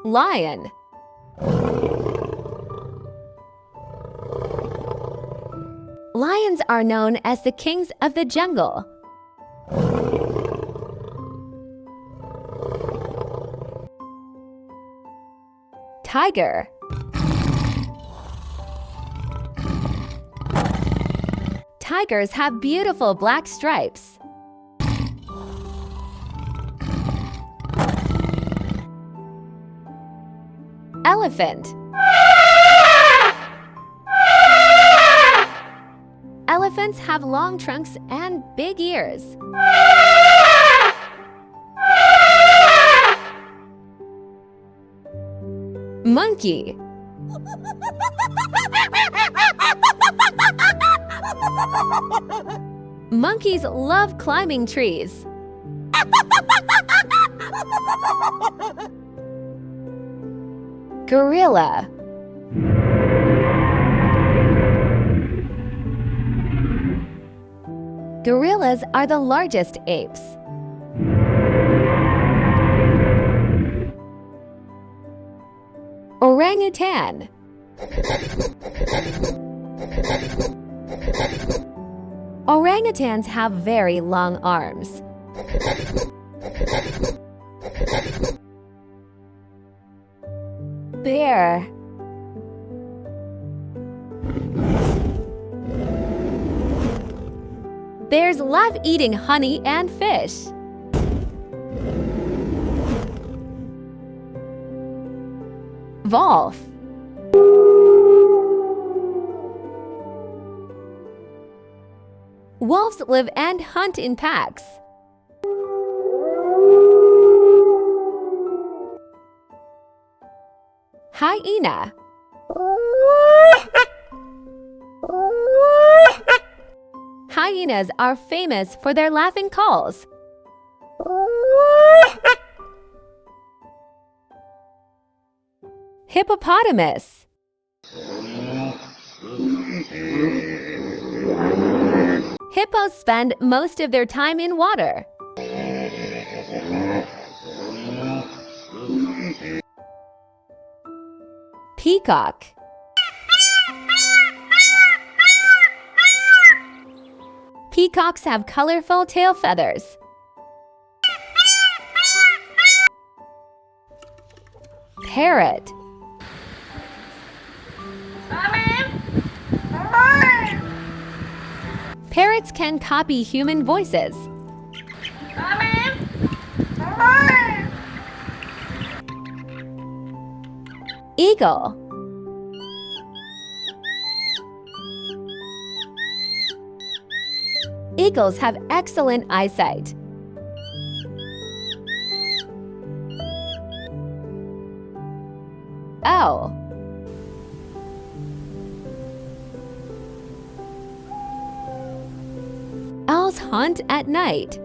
Lion. Lions are known as the kings of the jungle. Tiger. Tigers have beautiful black stripes. Elephant. Elephants have long trunks and big ears. Monkey. Monkeys love climbing trees. Gorilla. Gorillas are the largest apes. Orangutan. Orangutans have very long arms. Bear. Bears love eating honey and fish. Wolf. Wolves live and hunt in packs. Hyena. Hyenas are famous for their laughing calls. Hippopotamus. Hippos spend most of their time in water. Peacock. Peacocks have colorful tail feathers. Parrot. Parrots can copy human voices. Eagle. Eagles have excellent eyesight. Owl. Owls hunt at night.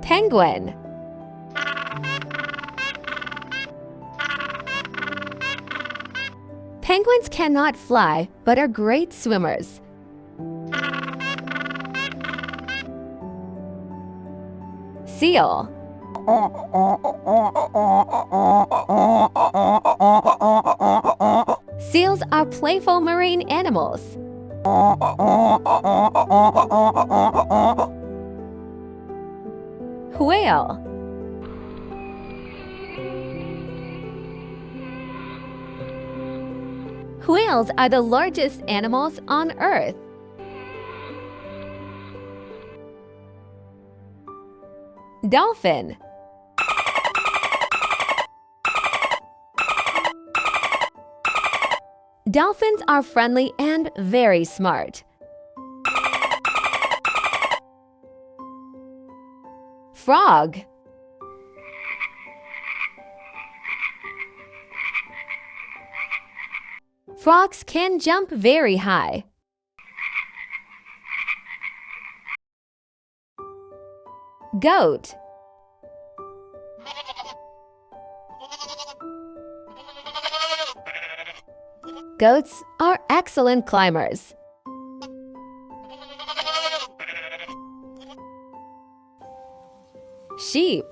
Penguin. Penguins cannot fly, but are great swimmers. Seal. Seals are playful marine animals. Whale. Whales are the largest animals on Earth. Dolphin. Dolphins are friendly and very smart. Frog. Frogs can jump very high. Goat. Goats are excellent climbers. Sheep.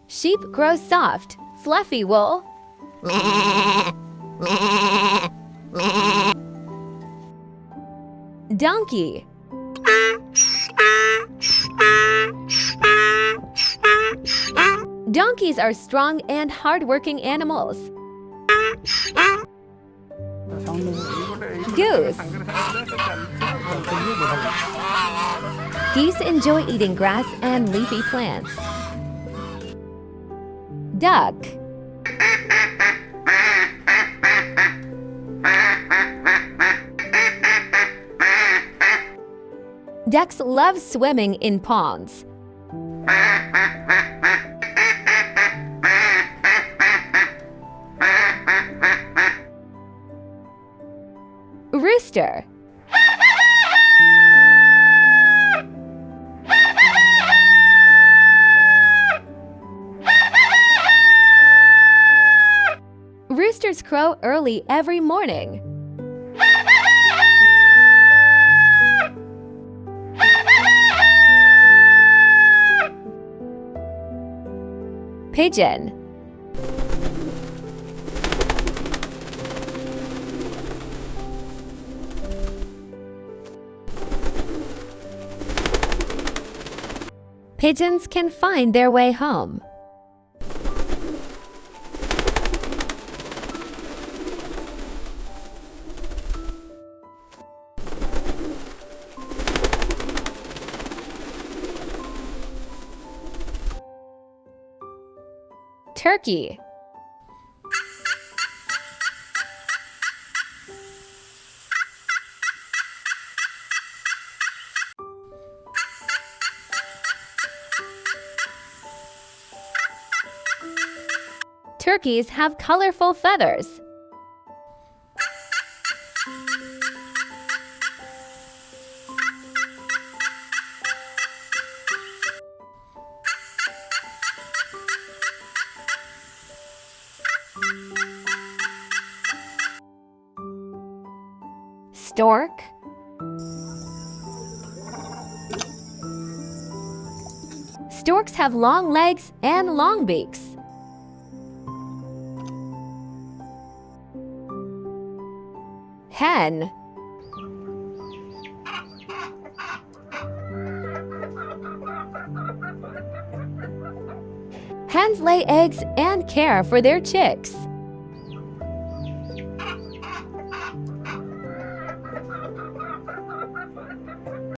Sheep grow soft, fluffy wool. Donkey. Donkeys are strong and hard-working animals. Goose. Geese enjoy eating grass and leafy plants. Duck. Ducks love swimming in ponds. Rooster. Roosters crow early every morning. Pigeon. Pigeons can find their way home. Turkey. Turkeys have colorful feathers. Stork. Storks have long legs and long beaks. Hen. Hens lay eggs and care for their chicks.